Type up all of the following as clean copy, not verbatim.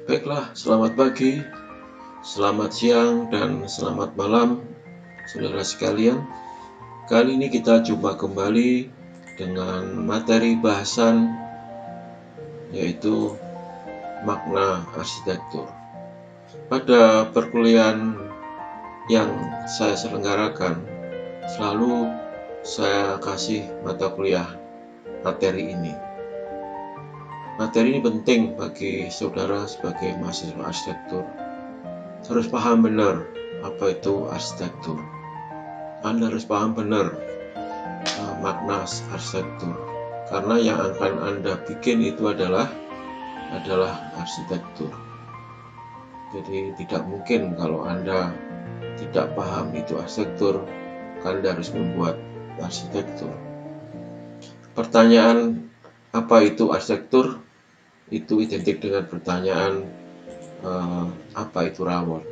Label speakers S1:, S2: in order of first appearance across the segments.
S1: Baiklah, selamat pagi, selamat siang, dan selamat malam, saudara sekalian. Kali ini kita jumpa kembali dengan materi bahasan, yaitu makna arsitektur. Pada perkuliahan yang saya selenggarakan, selalu saya kasih mata kuliah materi ini. Materi ini penting bagi saudara sebagai mahasiswa arsitektur. Harus paham benar apa itu arsitektur. Anda harus paham benar makna arsitektur. Karena yang akan Anda bikin itu adalah arsitektur. Jadi tidak mungkin kalau Anda tidak paham itu arsitektur, Anda harus membuat arsitektur. Pertanyaan apa itu arsitektur? Itu identik dengan pertanyaan apa itu rawon?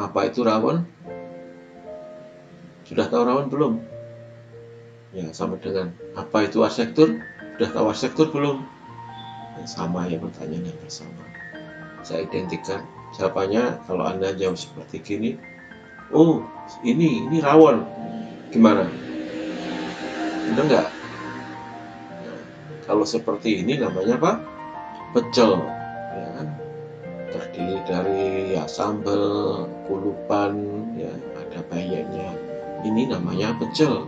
S1: Apa itu rawon? Sudah tahu rawon belum? Ya, sama dengan apa itu arsitektur? Sudah tahu arsitektur belum? Ya, sama ya, pertanyaan yang bersama. Saya identikkan jawabannya. Kalau Anda jawab seperti gini, oh ini rawon, gimana? Benar nggak? Kalau seperti ini namanya apa? Pecel, ya kan? Terdiri dari sambal, kulupan, ya ada bayamnya. Ini namanya pecel.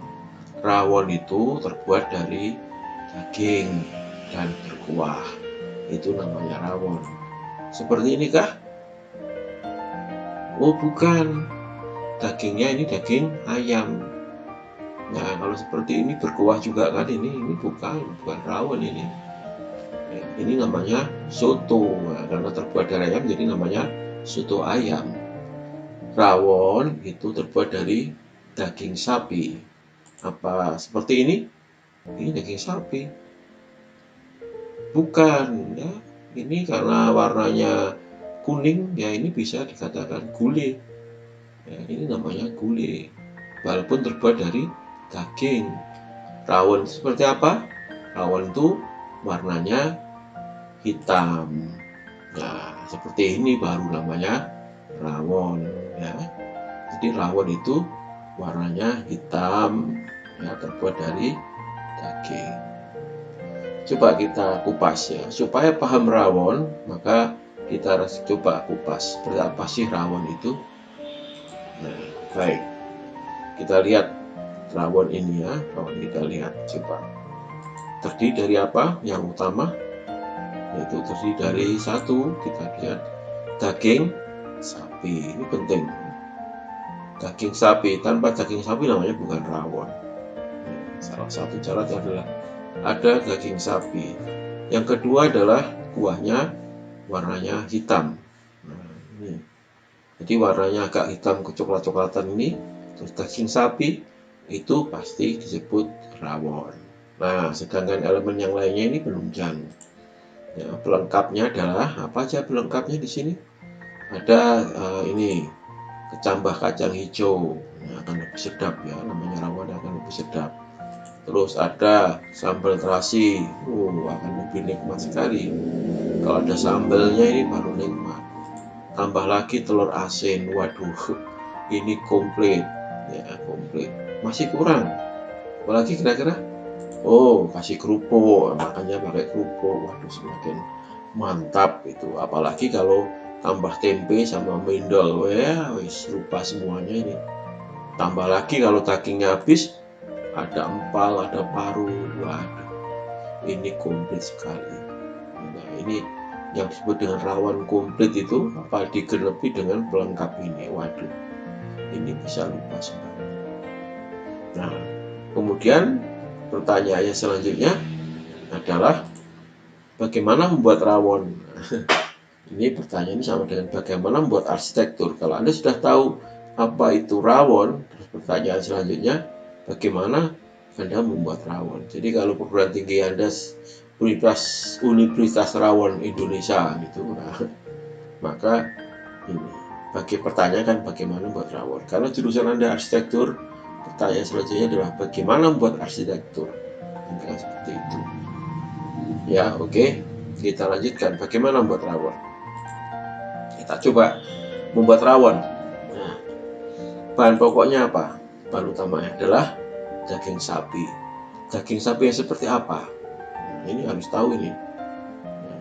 S1: Rawon itu terbuat dari daging dan berkuah. Itu namanya rawon. Seperti ini kah? Oh bukan. Dagingnya ini daging ayam. Nah, kalau seperti ini berkuah juga kan, ini bukan rawon ini. Ya, ini namanya soto. Nah, karena terbuat dari ayam jadi namanya soto ayam. Rawon itu terbuat dari daging sapi. Apa seperti ini? Ini daging sapi. Bukan, ya. Ini karena warnanya kuning, ya ini bisa dikatakan gulai. Ya, ini namanya gulai. Walaupun terbuat dari daging. Rawon seperti apa? Rawon itu warnanya hitam. Nah, seperti ini baru namanya rawon, ya. Jadi rawon itu warnanya hitam, ya, terbuat dari daging. Coba kita kupas ya. Supaya paham rawon, maka kita harus coba kupas seperti apa sih rawon itu. Nah, baik. Kita lihat rawon ini ya, rawon kita lihat coba. Terdiri dari apa? Yang utama yaitu terdiri dari satu, kita lihat daging sapi. Ini penting. Daging sapi, tanpa daging sapi namanya bukan rawon. Salah satu syaratnya adalah ada daging sapi. Yang kedua adalah kuahnya warnanya hitam. Nah, ini. Jadi warnanya agak hitam kecoklat-coklatan ini, terus daging sapi itu pasti disebut rawon. Nah, sedangkan elemen yang lainnya ini penunjang. Ya, pelengkapnya adalah apa aja pelengkapnya di sini? Ada ini kecambah kacang hijau, akan lebih sedap ya, namanya rawon akan lebih sedap. Terus ada sambal terasi, akan lebih nikmat sekali. Kalau ada sambalnya ini baru nikmat. Tambah lagi telur asin, waduh, ini komplit, ya komplit. Masih kurang, apalagi kira-kira? Oh, kasih kerupuk, makanya pakai kerupuk, waduh semakin mantap itu. Apalagi kalau tambah tempe sama mendol, ya wis lupa semuanya ini. Tambah lagi kalau dagingnya habis, ada empal, ada paru, waduh, ini komplit sekali. Nah, ini yang disebut dengan rawon komplit itu apa digenepi dengan pelengkap ini, waduh, ini bisa lupa semuanya. Nah, kemudian pertanyaannya selanjutnya adalah bagaimana membuat rawon. Ini pertanyaan ini sama dengan bagaimana membuat arsitektur. Kalau Anda sudah tahu apa itu rawon, terus pertanyaan selanjutnya bagaimana Anda membuat rawon. Jadi kalau perguruan tinggi Anda Universitas Rawon Indonesia gitu, nah, maka ini bagi pertanyaan kan bagaimana membuat rawon. Kalau jurusan Anda arsitektur, pertanyaan selanjutnya adalah bagaimana membuat arsitektur. Seperti itu. Ya, oke. Kita lanjutkan bagaimana membuat rawon. Kita coba membuat rawon. Nah, bahan pokoknya apa? Bahan utamanya adalah daging sapi. Daging sapi yang seperti apa? Nah, ini harus tahu ini. Nah,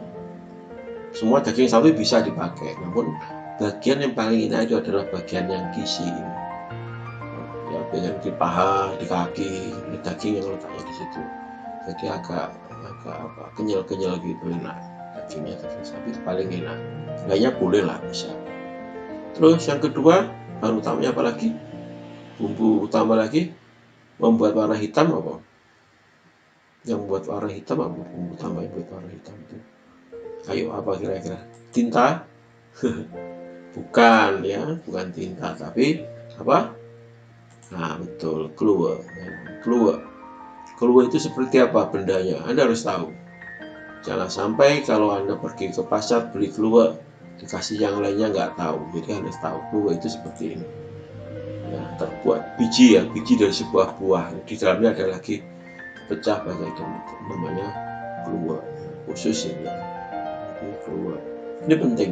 S1: semua daging sapi bisa dipakai, namun bagian yang paling enak itu adalah bagian yang gizi ini. Ya, bagian di paha, di kaki, ini daging yang letaknya di situ. Jadi agak kenyal-kenyal gitu enak. Daging sapi itu paling enak. Lainnya boleh lah bisa. Terus yang kedua, bahan utamanya apa lagi? Bumbu utama lagi, membuat warna hitam apa? Yang membuat warna hitam apa? Bumbu utama yang buat warna hitam itu kayu apa kira-kira? Tinta? Bukan ya, bukan tinta, tapi apa? Nah betul, kluwek. Kluwek itu seperti apa bendanya? Anda harus tahu. Jangan sampai kalau Anda pergi ke pasar beli kluwek, dikasih yang lainnya nggak tahu. Jadi Anda harus tahu kluwek itu seperti ini. Ya, terbuat biji dari sebuah buah. Di dalamnya ada lagi pecah banyak itu namanya kluwek. Khusus ini. Ini kluwek. Ini penting.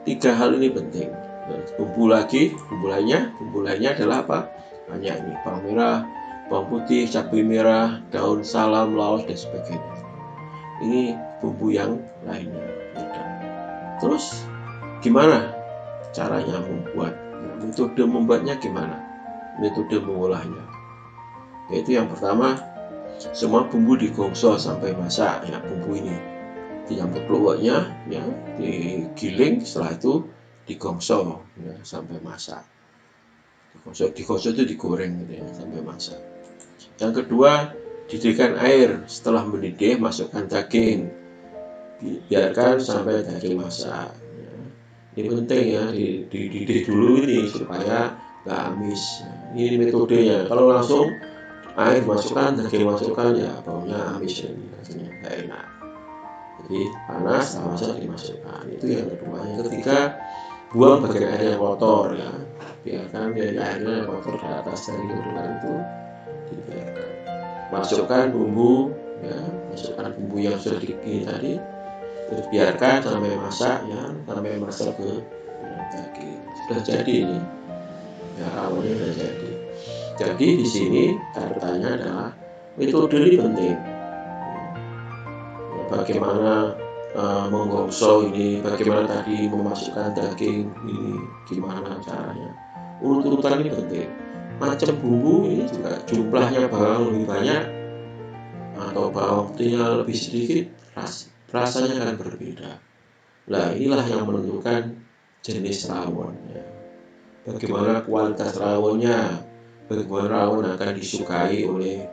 S1: 3 hal ini penting. Nah, bumbu lainnya adalah apa? Banyak ini, bawang merah, bawang putih, cabai merah, daun salam, laos dan sebagainya. Ini bumbu yang lainnya. Terus gimana caranya membuat? Metode membuatnya gimana? Metode mengolahnya. Yaitu yang pertama, semua bumbu digosok sampai masak ya, bumbu ini. Dicampur kluweknya ya, digiling, setelah itu digosok ya, sampai masak. Digosok itu digoreng gitu ya, sampai masak. Yang kedua, didihkan air, setelah mendidih masukkan daging, biarkan sampai daging masak ya. Ini penting ya, dididih dulu ini supaya nggak amis. Ini metodenya. Kalau langsung air masukkan, daging masukkan ya baunya amis ini, rasanya nggak enak. Jadi panas, masak dimasukkan. Itu yang kedua. Yang ketiga, buang bagian air yang kotor ya. Biarkan airnya kotor di atas dari kedudukan itu dibiarkan. Masukkan bumbu ya, masukkan bumbu yang sudah digiling tadi. Terus biarkan sampai masak ya, sampai masak ke daging. Sudah jadi ini. Ya, rawonnya sudah jadi. Jadi di sini catatannya adalah metode ini penting. Bagaimana menggosok ini, bagaimana tadi memasukkan daging ini, gimana caranya. Urut-urutan ini penting. Macam bumbu ini juga jumlahnya bawang lebih banyak atau bawang putihnya lebih sedikit, rasanya akan berbeda. Nah inilah yang menentukan jenis rawon. Bagaimana kualitas rawonnya, bagaimana rawon akan disukai oleh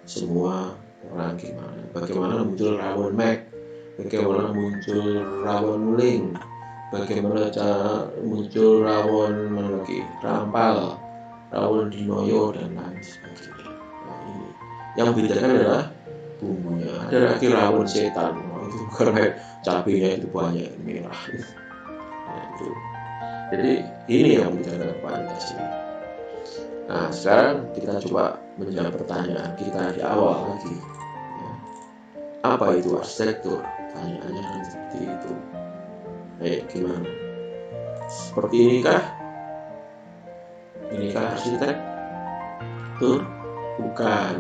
S1: semua orang gimana. Bagaimana muncul rawon mek, bagaimana muncul rawon muling, bagaimana muncul rawon rampal, rawon dinoyo dan lain sebagainya. Nah, ini yang membedakan adalah bumbunya. Ada lagi rawon setan, itu karena cabenya itu banyak merah. Nah, itu. Jadi ini yang membedakan kualitas ini. Nah sekarang kita coba menjawab pertanyaan kita di awal lagi ya. Apa itu arsitektur? Pertanyaannya kan seperti itu. Gimana? Seperti inikah? Inikah arsitektur? Bukan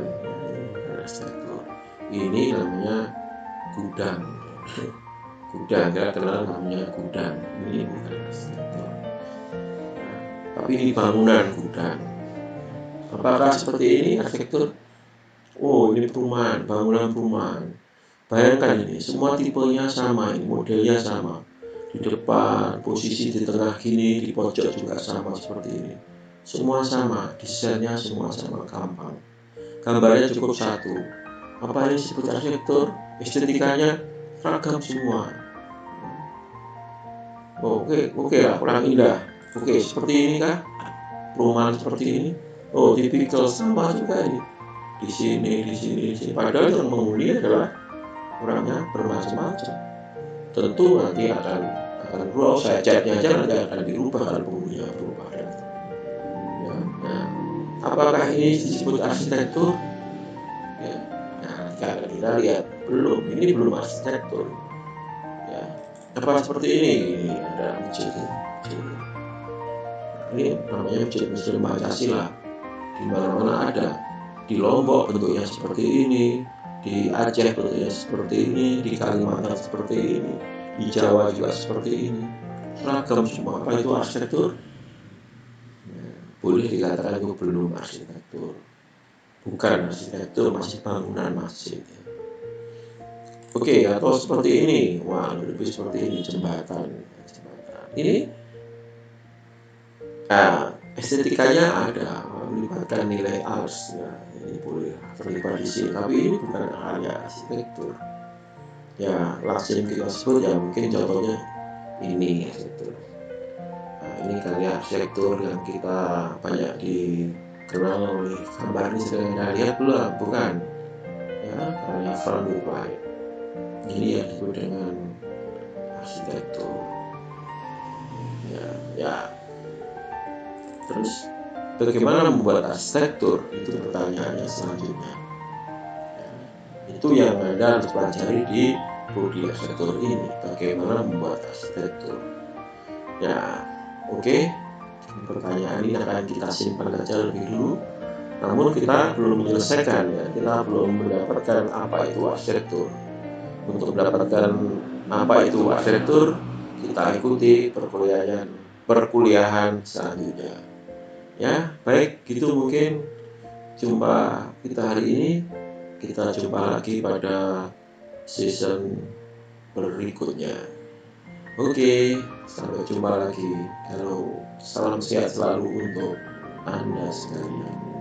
S1: arsitektur. Ini namanya gudang. Gudang, kita kenal namanya gudang. Ini bukan arsitektur. Nah, tapi ini bangunan gudang. Apakah seperti ini arsitektur? Oh, ini perumahan, bangunan perumahan. Bayangkan ini, semua tipenya sama, ini modelnya sama. Di depan, posisi di tengah gini, di pojok juga sama seperti ini. Semua sama, desainnya semua sama, gampang. Gambarnya cukup satu. Apa ini disebut arsitektur? Estetikanya ragam semua. Oke lah, kurang indah. Oke, seperti ini kah? Perumahan seperti ini? Oh, tipikal sama juga ini. Di sini. Padahal yang menghuni adalah orangnya bermacam-macam. Tentu nanti akan berubah. Saya catnya aja nanti akan dirubah kalau penghuninya berubah. Ya. Nah, apakah ini disebut arsitektur? Ya. Nah, kalau kita lihat ini belum arsitektur. Apa seperti ini ada masjid ini namanya masjid Muslim Pancasila, di mana-mana ada. Di Lombok bentuknya seperti ini, di Aceh bentuknya seperti ini, di Kalimantan seperti ini, di Jawa juga seperti ini. Ragam semua. Apa itu arsitektur? Boleh dikatakan itu belum arsitektur, bukan arsitektur, masih bangunan masjid. Oke, atau seperti ini, wah lebih seperti ini, jembatan. Ini estetikanya ada, melibatkan nilai ars. Nah, ini boleh terlibat di sini, tapi ini bukan karya arsitektur. Ya, lazim kita sebut ya mungkin contohnya ini arsitektur. Nah, ini karya arsitektur yang kita banyak dikenal oleh gambar ini, sedang Anda lihat belum? Bukan? Ya, karya Van Gogh. Ini yang disebut dengan arsitektur. Ya. Terus bagaimana membuat arsitektur? Itu pertanyaannya selanjutnya. Itu yang Anda harus pelajari di prodi arsitektur ini. Bagaimana membuat arsitektur? Ya, oke. Pertanyaan ini akan kita simpan saja lebih dulu. Namun kita belum menyelesaikan ya. Kita belum mendapatkan apa itu arsitektur. Untuk mendapatkan apa itu arsitektur, kita ikuti perkuliahan selanjutnya. Ya, baik, gitu mungkin jumpa kita hari ini. Kita jumpa lagi pada season berikutnya. Oke, sampai jumpa lagi. Halo, salam sehat selalu untuk Anda sekalian.